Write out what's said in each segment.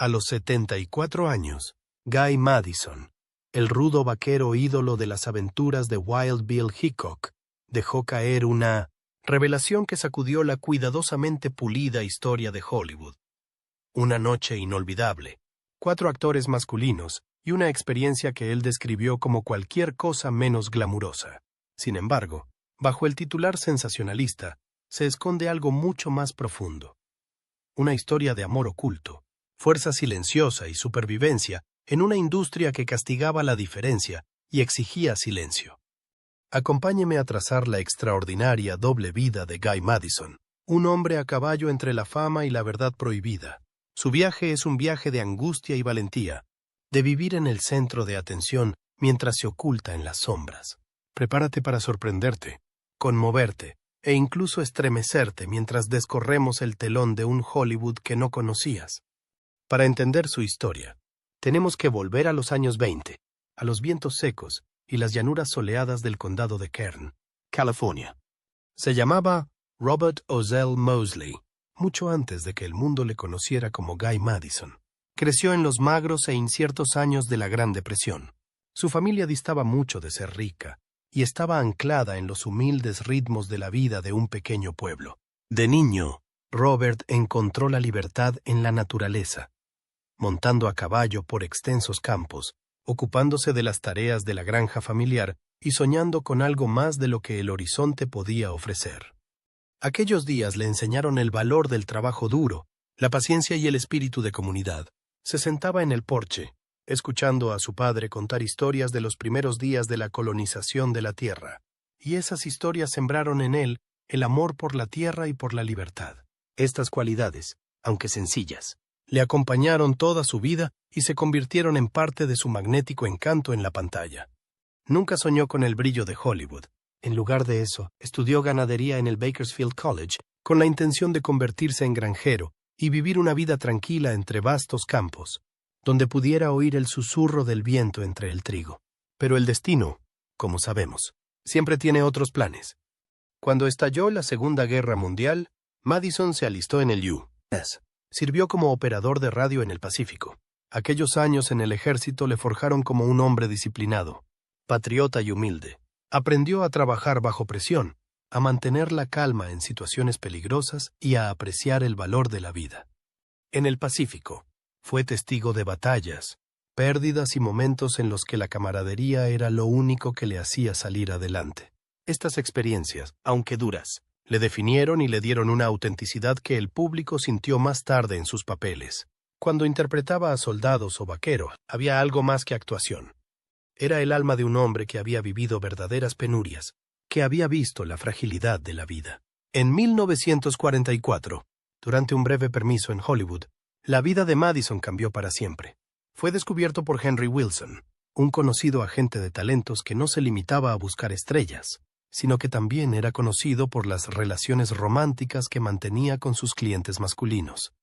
A los 74 años, Guy Madison, el rudo vaquero ídolo de las aventuras de Wild Bill Hickok, dejó caer una revelación que sacudió la cuidadosamente pulida historia de Hollywood. Una noche inolvidable, 4 actores masculinos y una experiencia que él describió como cualquier cosa menos glamurosa. Sin embargo, bajo el titular sensacionalista, se esconde algo mucho más profundo. Una historia de amor oculto, fuerza silenciosa y supervivencia en una industria que castigaba la diferencia y exigía silencio. Acompáñeme a trazar la extraordinaria doble vida de Guy Madison, un hombre a caballo entre la fama y la verdad prohibida. Su viaje es un viaje de angustia y valentía, de vivir en el centro de atención mientras se oculta en las sombras. Prepárate para sorprenderte, conmoverte e incluso estremecerte mientras descorremos el telón de un Hollywood que no conocías. Para entender su historia, tenemos que volver a los años 20, a los vientos secos y las llanuras soleadas del condado de Kern, California. Se llamaba Robert Ozell Mosley, mucho antes de que el mundo le conociera como Guy Madison. Creció en los magros e inciertos años de la Gran Depresión. Su familia distaba mucho de ser rica y estaba anclada en los humildes ritmos de la vida de un pequeño pueblo. De niño, Robert encontró la libertad en la naturaleza, montando a caballo por extensos campos, ocupándose de las tareas de la granja familiar y soñando con algo más de lo que el horizonte podía ofrecer. Aquellos días le enseñaron el valor del trabajo duro, la paciencia y el espíritu de comunidad. Se sentaba en el porche, escuchando a su padre contar historias de los primeros días de la colonización de la tierra, y esas historias sembraron en él el amor por la tierra y por la libertad. Estas cualidades, aunque sencillas, le acompañaron toda su vida y se convirtieron en parte de su magnético encanto en la pantalla. Nunca soñó con el brillo de Hollywood. En lugar de eso, estudió ganadería en el Bakersfield College con la intención de convertirse en granjero y vivir una vida tranquila entre vastos campos, donde pudiera oír el susurro del viento entre el trigo. Pero el destino, como sabemos, siempre tiene otros planes. Cuando estalló la Segunda Guerra Mundial, Madison se alistó en el U.S. Sirvió como operador de radio en el Pacífico. Aquellos años en el ejército le forjaron como un hombre disciplinado, patriota y humilde. Aprendió a trabajar bajo presión, a mantener la calma en situaciones peligrosas y a apreciar el valor de la vida. En el Pacífico, fue testigo de batallas, pérdidas y momentos en los que la camaradería era lo único que le hacía salir adelante. Estas experiencias, aunque duras, le definieron y le dieron una autenticidad que el público sintió más tarde en sus papeles. Cuando interpretaba a soldados o vaqueros, había algo más que actuación. Era el alma de un hombre que había vivido verdaderas penurias, que había visto la fragilidad de la vida. En 1944, durante un breve permiso en Hollywood, la vida de Madison cambió para siempre. Fue descubierto por Henry Wilson, un conocido agente de talentos que no se limitaba a buscar estrellas, sino que también era conocido por las relaciones románticas que mantenía con sus clientes masculinos.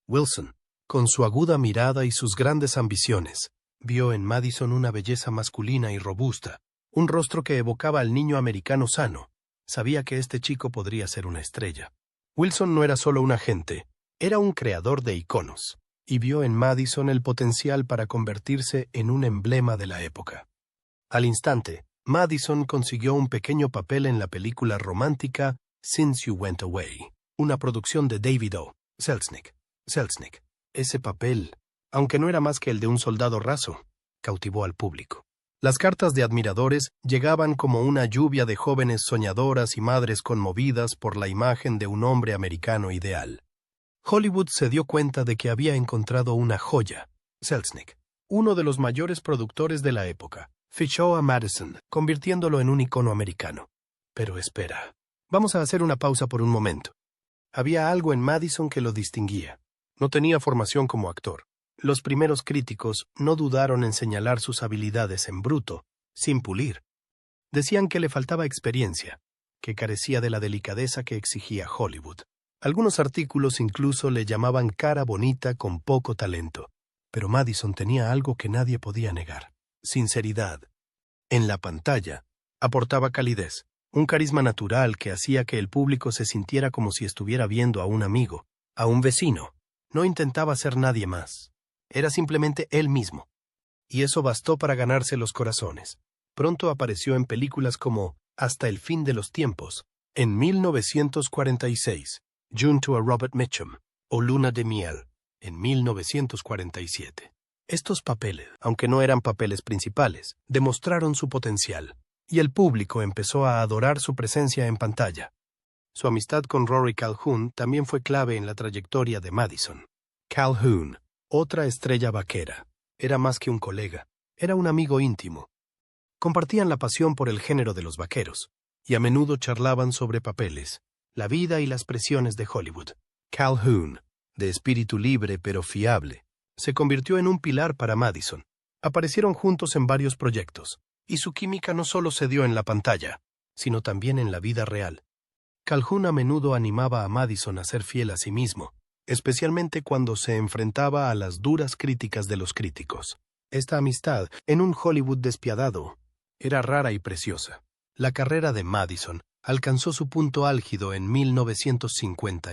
Wilson, con su aguda mirada y sus grandes ambiciones, vio en Madison una belleza masculina y robusta, un rostro que evocaba al niño americano sano. Sabía que este chico podría ser una estrella. Wilson no era solo un agente, era un creador de iconos, y vio en Madison el potencial para convertirse en un emblema de la época. Al instante, Madison consiguió un pequeño papel en la película romántica Since You Went Away, una producción de David O. Selznick. Ese papel, aunque no era más que el de un soldado raso, cautivó al público. Las cartas de admiradores llegaban como una lluvia de jóvenes soñadoras y madres conmovidas por la imagen de un hombre americano ideal. Hollywood se dio cuenta de que había encontrado una joya. Selznick, uno de los mayores productores de la época, fichó a Madison, convirtiéndolo en un icono americano. Pero espera, vamos a hacer una pausa por un momento. Había algo en Madison que lo distinguía. No tenía formación como actor. Los primeros críticos no dudaron en señalar sus habilidades en bruto, sin pulir. Decían que le faltaba experiencia, que carecía de la delicadeza que exigía Hollywood. Algunos artículos incluso le llamaban cara bonita con poco talento. Pero Madison tenía algo que nadie podía negar: sinceridad. En la pantalla, aportaba calidez, un carisma natural que hacía que el público se sintiera como si estuviera viendo a un amigo, a un vecino. No intentaba ser nadie más. Era simplemente él mismo. Y eso bastó para ganarse los corazones. Pronto apareció en películas como Hasta el fin de los tiempos, en 1946, junto a Robert Mitchum, o Luna de miel, en 1947. Estos papeles, aunque no eran papeles principales, demostraron su potencial, y el público empezó a adorar su presencia en pantalla. Su amistad con Rory Calhoun también fue clave en la trayectoria de Madison. Calhoun, otra estrella vaquera, era más que un colega, era un amigo íntimo. Compartían la pasión por el género de los vaqueros, y a menudo charlaban sobre papeles, la vida y las presiones de Hollywood. Calhoun, de espíritu libre pero fiable, se convirtió en un pilar para Madison. Aparecieron juntos en varios proyectos, y su química no solo se dio en la pantalla, sino también en la vida real. Calhoun a menudo animaba a Madison a ser fiel a sí mismo, especialmente cuando se enfrentaba a las duras críticas de los críticos. Esta amistad, en un Hollywood despiadado, era rara y preciosa. La carrera de Madison alcanzó su punto álgido en 1950,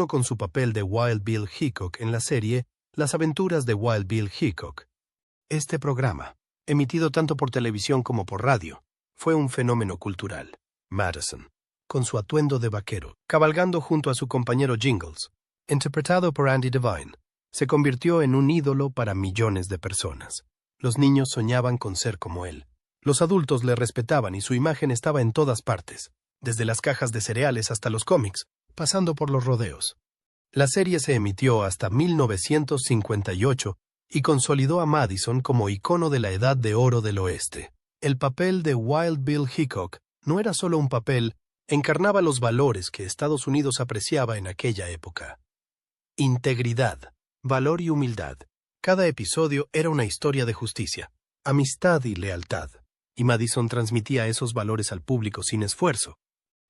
con su papel de Wild Bill Hickok en la serie Las aventuras de Wild Bill Hickok. Este programa, emitido tanto por televisión como por radio, fue un fenómeno cultural. Madison, con su atuendo de vaquero, cabalgando junto a su compañero Jingles, interpretado por Andy Devine, se convirtió en un ídolo para millones de personas. Los niños soñaban con ser como él. Los adultos le respetaban y su imagen estaba en todas partes, desde las cajas de cereales hasta los cómics, pasando por los rodeos. La serie se emitió hasta 1958 y consolidó a Madison como icono de la Edad de Oro del Oeste. El papel de Wild Bill Hickok no era solo un papel, encarnaba los valores que Estados Unidos apreciaba en aquella época. Integridad, valor y humildad. Cada episodio era una historia de justicia, amistad y lealtad, y Madison transmitía esos valores al público sin esfuerzo.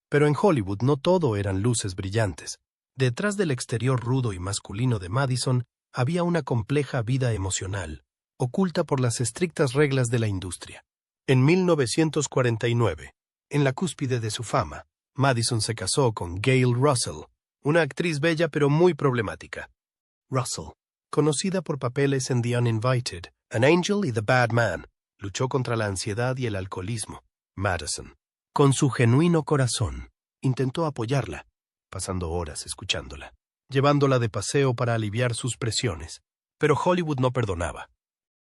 Pero en Hollywood no todo eran luces brillantes. Detrás del exterior rudo y masculino de Madison había una compleja vida emocional, oculta por las estrictas reglas de la industria. En 1949, en la cúspide de su fama, Madison se casó con Gail Russell, una actriz bella pero muy problemática. Russell, conocida por papeles en The Uninvited, An Angel y The Bad Man, luchó contra la ansiedad y el alcoholismo. Madison, con su genuino corazón, intentó apoyarla, pasando horas escuchándola, llevándola de paseo para aliviar sus presiones. Pero Hollywood no perdonaba.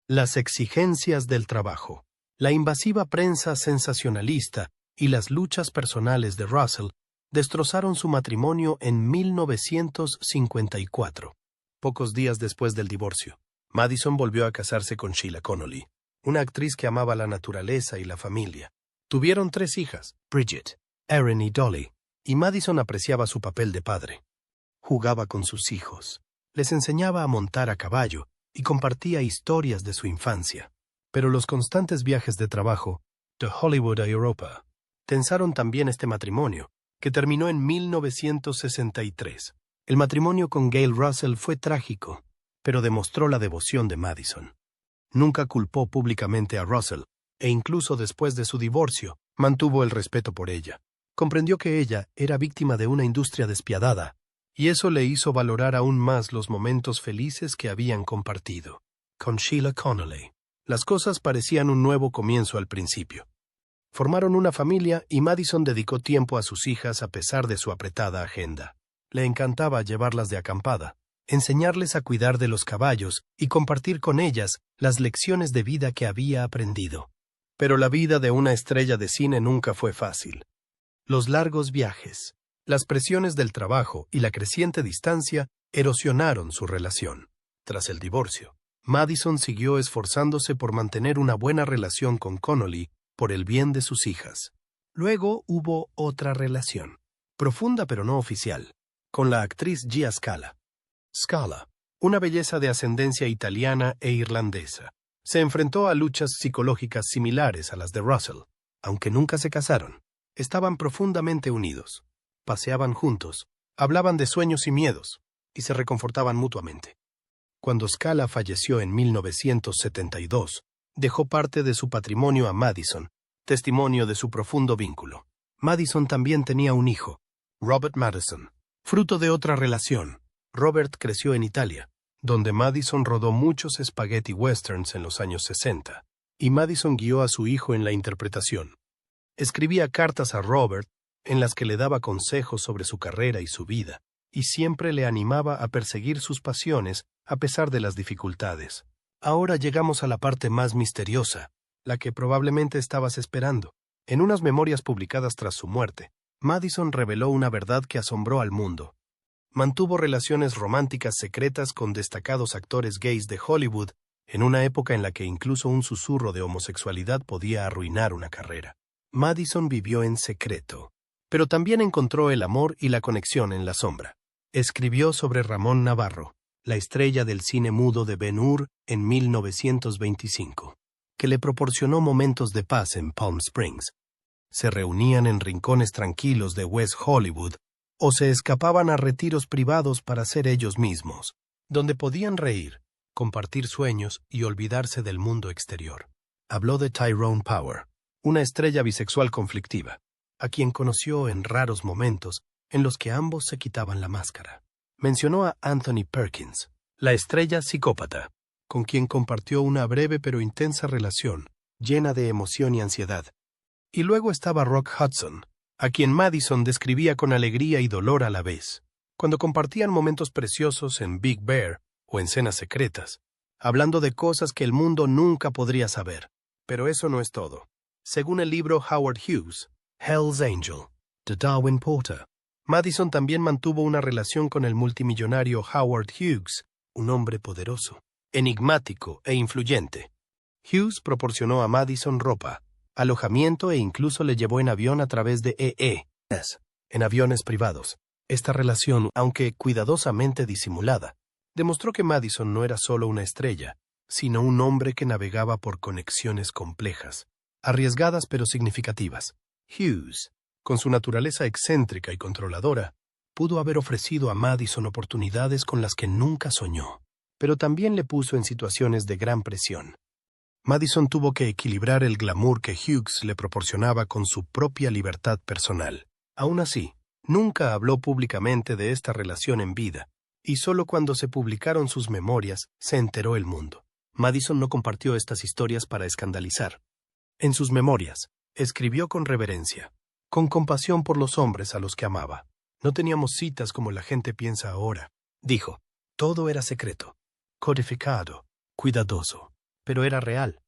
Las exigencias del trabajo, la invasiva prensa sensacionalista y las luchas personales de Russell destrozaron su matrimonio en 1954. Pocos días después del divorcio, Madison volvió a casarse con Sheila Connolly, una actriz que amaba la naturaleza y la familia. Tuvieron 3 hijas, Bridget, Erin y Dolly, y Madison apreciaba su papel de padre. Jugaba con sus hijos, les enseñaba a montar a caballo y compartía historias de su infancia. Pero los constantes viajes de trabajo, de Hollywood a Europa, tensaron también este matrimonio, que terminó en 1963. El matrimonio con Gail Russell fue trágico, pero demostró la devoción de Madison. Nunca culpó públicamente a Russell, e incluso después de su divorcio, mantuvo el respeto por ella. Comprendió que ella era víctima de una industria despiadada, y eso le hizo valorar aún más los momentos felices que habían compartido. Con Sheila Connolly, las cosas parecían un nuevo comienzo al principio. Formaron una familia y Madison dedicó tiempo a sus hijas a pesar de su apretada agenda. Le encantaba llevarlas de acampada, enseñarles a cuidar de los caballos y compartir con ellas las lecciones de vida que había aprendido. Pero la vida de una estrella de cine nunca fue fácil. Los largos viajes, las presiones del trabajo y la creciente distancia erosionaron su relación. Tras el divorcio, Madison siguió esforzándose por mantener una buena relación con Connolly por el bien de sus hijas. Luego hubo otra relación, profunda pero no oficial, con la actriz Gia Scala. Scala, una belleza de ascendencia italiana e irlandesa, se enfrentó a luchas psicológicas similares a las de Russell. Aunque nunca se casaron, estaban profundamente unidos. Paseaban juntos, hablaban de sueños y miedos, y se reconfortaban mutuamente. Cuando Scala falleció en 1972, dejó parte de su patrimonio a Madison, testimonio de su profundo vínculo. Madison también tenía un hijo, Robert Madison, fruto de otra relación. Robert creció en Italia, donde Madison rodó muchos spaghetti westerns en los años 60, y Madison guió a su hijo en la interpretación. Escribía cartas a Robert en las que le daba consejos sobre su carrera y su vida, y siempre le animaba a perseguir sus pasiones a pesar de las dificultades. Ahora llegamos a la parte más misteriosa, la que probablemente estabas esperando. En unas memorias publicadas tras su muerte, Madison reveló una verdad que asombró al mundo. Mantuvo relaciones románticas secretas con destacados actores gays de Hollywood, en una época en la que incluso un susurro de homosexualidad podía arruinar una carrera. Madison vivió en secreto, pero también encontró el amor y la conexión en la sombra. Escribió sobre Ramón Navarro, la estrella del cine mudo de Ben-Hur en 1925, que le proporcionó momentos de paz en Palm Springs. Se reunían en rincones tranquilos de West Hollywood o se escapaban a retiros privados para ser ellos mismos, donde podían reír, compartir sueños y olvidarse del mundo exterior. Habló de Tyrone Power, una estrella bisexual conflictiva, a quien conoció en raros momentos en los que ambos se quitaban la máscara. Mencionó a Anthony Perkins, la estrella psicópata, con quien compartió una breve pero intensa relación, llena de emoción y ansiedad. Y luego estaba Rock Hudson, a quien Madison describía con alegría y dolor a la vez, cuando compartían momentos preciosos en Big Bear o en cenas secretas, hablando de cosas que el mundo nunca podría saber. Pero eso no es todo. Según el libro Howard Hughes, Hell's Angel, de Darwin Porter, Madison también mantuvo una relación con el multimillonario Howard Hughes, un hombre poderoso, enigmático e influyente. Hughes proporcionó a Madison ropa, alojamiento e incluso le llevó en avión a través de EE.s, en aviones privados. Esta relación, aunque cuidadosamente disimulada, demostró que Madison no era solo una estrella, sino un hombre que navegaba por conexiones complejas, arriesgadas pero significativas. Hughes, con su naturaleza excéntrica y controladora, pudo haber ofrecido a Madison oportunidades con las que nunca soñó, pero también le puso en situaciones de gran presión. Madison tuvo que equilibrar el glamour que Hughes le proporcionaba con su propia libertad personal. Aún así, nunca habló públicamente de esta relación en vida, y solo cuando se publicaron sus memorias se enteró el mundo. Madison no compartió estas historias para escandalizar. En sus memorias, escribió con reverencia, con compasión por los hombres a los que amaba. No teníamos citas como la gente piensa ahora. Dijo, todo era secreto, codificado, cuidadoso, pero era real.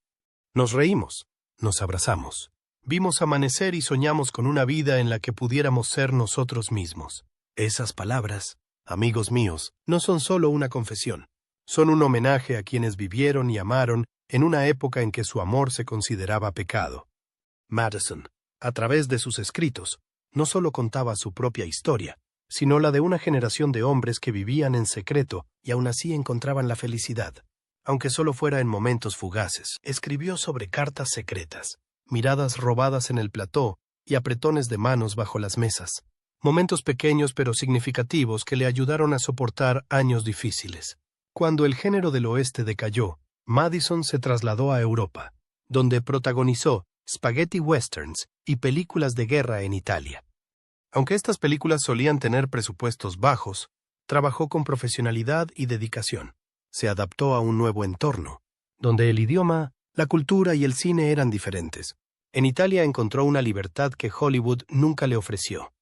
Nos reímos, nos abrazamos, vimos amanecer y soñamos con una vida en la que pudiéramos ser nosotros mismos. Esas palabras, amigos míos, no son solo una confesión, son un homenaje a quienes vivieron y amaron en una época en que su amor se consideraba pecado. Madison, a través de sus escritos, no solo contaba su propia historia, sino la de una generación de hombres que vivían en secreto y aún así encontraban la felicidad, aunque solo fuera en momentos fugaces. Escribió sobre cartas secretas, miradas robadas en el plató y apretones de manos bajo las mesas, momentos pequeños pero significativos que le ayudaron a soportar años difíciles. Cuando el género del oeste decayó, Madison se trasladó a Europa, donde protagonizó spaghetti westerns y películas de guerra en Italia. Aunque estas películas solían tener presupuestos bajos, trabajó con profesionalidad y dedicación. Se adaptó a un nuevo entorno, donde el idioma, la cultura y el cine eran diferentes. En Italia encontró una libertad que Hollywood nunca le ofreció.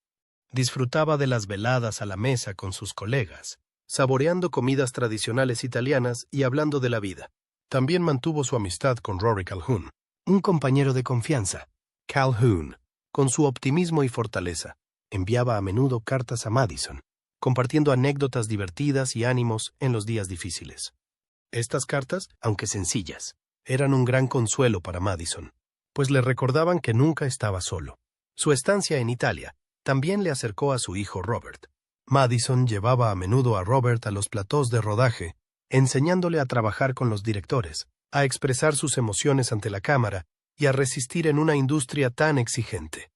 Disfrutaba de las veladas a la mesa con sus colegas, saboreando comidas tradicionales italianas y hablando de la vida. También mantuvo su amistad con Rory Calhoun, un compañero de confianza. Calhoun, con su optimismo y fortaleza, enviaba a menudo cartas a Madison, compartiendo anécdotas divertidas y ánimos en los días difíciles. Estas cartas, aunque sencillas, eran un gran consuelo para Madison, pues le recordaban que nunca estaba solo. Su estancia en Italia también le acercó a su hijo Robert. Madison llevaba a menudo a Robert a los platós de rodaje, enseñándole a trabajar con los directores, a expresar sus emociones ante la cámara y a resistir en una industria tan exigente.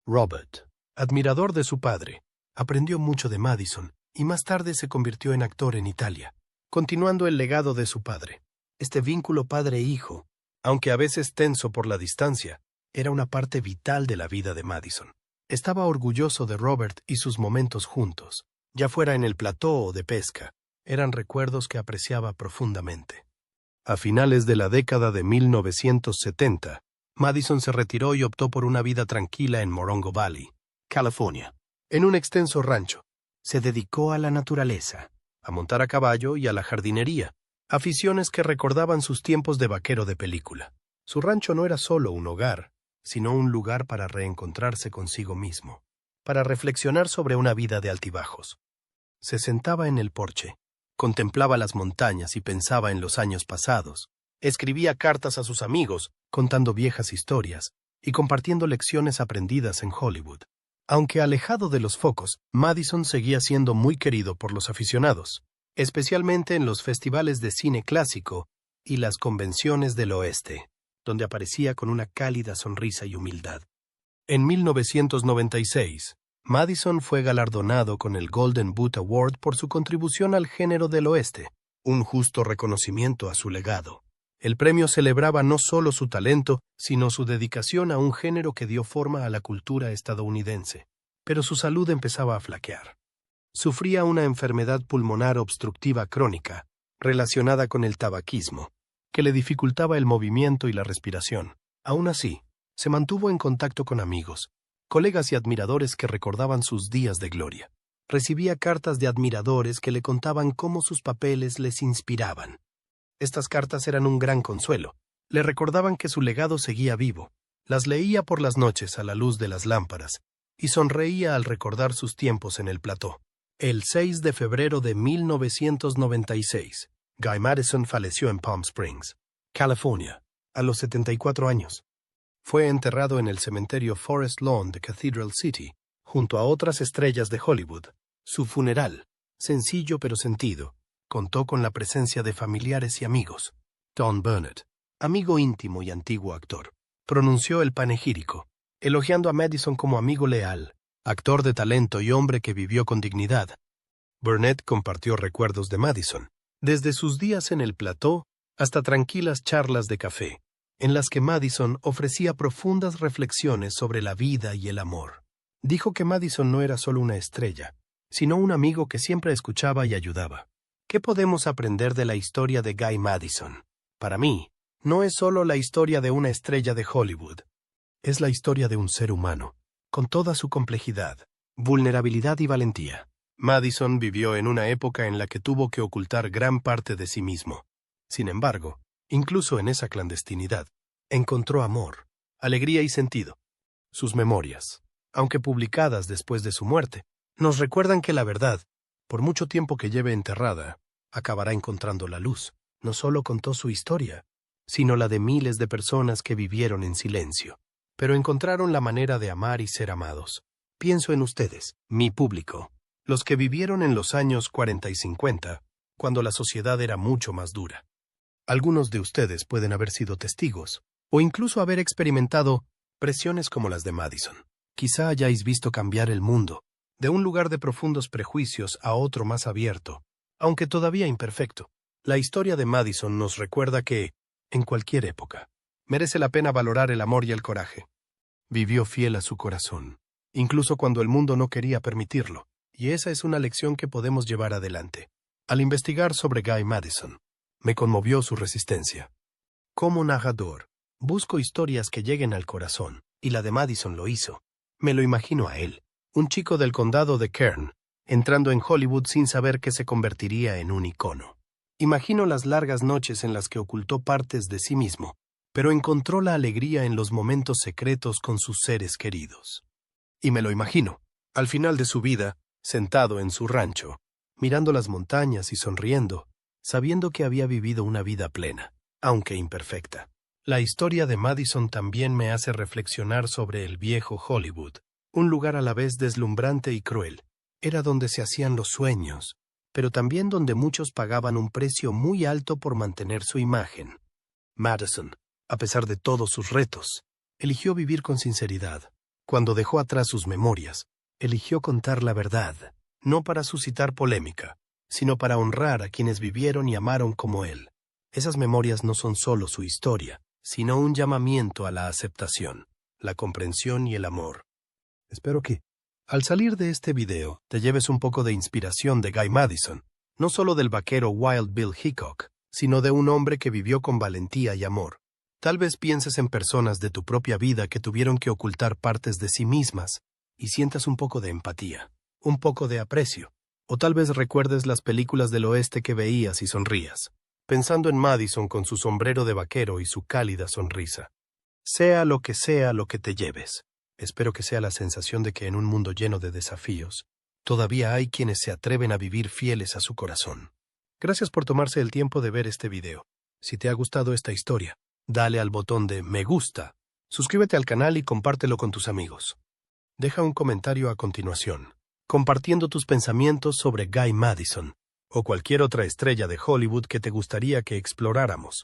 Robert, admirador de su padre, aprendió mucho de Madison y más tarde se convirtió en actor en Italia, continuando el legado de su padre. Este vínculo padre-hijo, aunque a veces tenso por la distancia, era una parte vital de la vida de Madison. Estaba orgulloso de Robert y sus momentos juntos, ya fuera en el plató o de pesca. eran recuerdos que apreciaba profundamente. A finales de la década de 1970, Madison se retiró y optó por una vida tranquila en Morongo Valley, California. En un extenso rancho, se dedicó a la naturaleza, a montar a caballo y a la jardinería, aficiones que recordaban sus tiempos de vaquero de película. Su rancho no era solo un hogar, sino un lugar para reencontrarse consigo mismo, para reflexionar sobre una vida de altibajos. Se sentaba en el porche, contemplaba las montañas y pensaba en los años pasados. Escribía cartas a sus amigos, contando viejas historias y compartiendo lecciones aprendidas en Hollywood. Aunque alejado de los focos, Madison seguía siendo muy querido por los aficionados, especialmente en los festivales de cine clásico y las convenciones del oeste, donde aparecía con una cálida sonrisa y humildad. En 1996, Madison fue galardonado con el Golden Boot Award por su contribución al género del oeste, un justo reconocimiento a su legado. El premio celebraba no solo su talento, sino su dedicación a un género que dio forma a la cultura estadounidense. Pero su salud empezaba a flaquear. Sufría una enfermedad pulmonar obstructiva crónica, relacionada con el tabaquismo, que le dificultaba el movimiento y la respiración. Aún así, se mantuvo en contacto con amigos, colegas y admiradores que recordaban sus días de gloria. Recibía cartas de admiradores que le contaban cómo sus papeles les inspiraban. Estas cartas eran un gran consuelo. Le recordaban que su legado seguía vivo. Las leía por las noches a la luz de las lámparas y sonreía al recordar sus tiempos en el plató. El 6 de febrero de 1996, Guy Madison falleció en Palm Springs, California, a los 74 años. Fue enterrado en el cementerio Forest Lawn de Cathedral City, junto a otras estrellas de Hollywood. Su funeral, sencillo pero sentido, contó con la presencia de familiares y amigos. Don Burnett, amigo íntimo y antiguo actor, pronunció el panegírico, elogiando a Madison como amigo leal, actor de talento y hombre que vivió con dignidad. Burnett compartió recuerdos de Madison, desde sus días en el plató hasta tranquilas charlas de café, en las que Madison ofrecía profundas reflexiones sobre la vida y el amor. Dijo que Madison no era solo una estrella, sino un amigo que siempre escuchaba y ayudaba. ¿Qué podemos aprender de la historia de Guy Madison? Para mí, no es solo la historia de una estrella de Hollywood. Es la historia de un ser humano, con toda su complejidad, vulnerabilidad y valentía. Madison vivió en una época en la que tuvo que ocultar gran parte de sí mismo. Sin embargo, incluso en esa clandestinidad, encontró amor, alegría y sentido. Sus memorias, aunque publicadas después de su muerte, nos recuerdan que la verdad, por mucho tiempo que lleve enterrada, acabará encontrando la luz. No solo contó su historia, sino la de miles de personas que vivieron en silencio, pero encontraron la manera de amar y ser amados. Pienso en ustedes, mi público, los que vivieron en los años 40 y 50, cuando la sociedad era mucho más dura. Algunos de ustedes pueden haber sido testigos, o incluso haber experimentado presiones como las de Madison. Quizá hayáis visto cambiar el mundo, de un lugar de profundos prejuicios a otro más abierto, aunque todavía imperfecto. La historia de Madison nos recuerda que, en cualquier época, merece la pena valorar el amor y el coraje. Vivió fiel a su corazón, incluso cuando el mundo no quería permitirlo, y esa es una lección que podemos llevar adelante. Al investigar sobre Guy Madison, me conmovió su resistencia. Como narrador, busco historias que lleguen al corazón, y la de Madison lo hizo. Me lo imagino a él, un chico del condado de Kern, entrando en Hollywood sin saber que se convertiría en un icono. Imagino las largas noches en las que ocultó partes de sí mismo, pero encontró la alegría en los momentos secretos con sus seres queridos. Y me lo imagino, al final de su vida, sentado en su rancho, mirando las montañas y sonriendo, sabiendo que había vivido una vida plena, aunque imperfecta. La historia de Madison también me hace reflexionar sobre el viejo Hollywood, un lugar a la vez deslumbrante y cruel. Era donde se hacían los sueños, pero también donde muchos pagaban un precio muy alto por mantener su imagen. Madison, a pesar de todos sus retos, eligió vivir con sinceridad. Cuando dejó atrás sus memorias, eligió contar la verdad, no para suscitar polémica, sino para honrar a quienes vivieron y amaron como él. Esas memorias no son solo su historia, sino un llamamiento a la aceptación, la comprensión y el amor. Espero que, al salir de este video, te lleves un poco de inspiración de Guy Madison, no solo del vaquero Wild Bill Hickok, sino de un hombre que vivió con valentía y amor. Tal vez pienses en personas de tu propia vida que tuvieron que ocultar partes de sí mismas y sientas un poco de empatía, un poco de aprecio. O tal vez recuerdes las películas del oeste que veías y sonrías, pensando en Madison con su sombrero de vaquero y su cálida sonrisa. Sea lo que te lleves, espero que sea la sensación de que en un mundo lleno de desafíos, todavía hay quienes se atreven a vivir fieles a su corazón. Gracias por tomarse el tiempo de ver este video. Si te ha gustado esta historia, dale al botón de me gusta, suscríbete al canal y compártelo con tus amigos. Deja un comentario a continuación, compartiendo tus pensamientos sobre Guy Madison o cualquier otra estrella de Hollywood que te gustaría que exploráramos.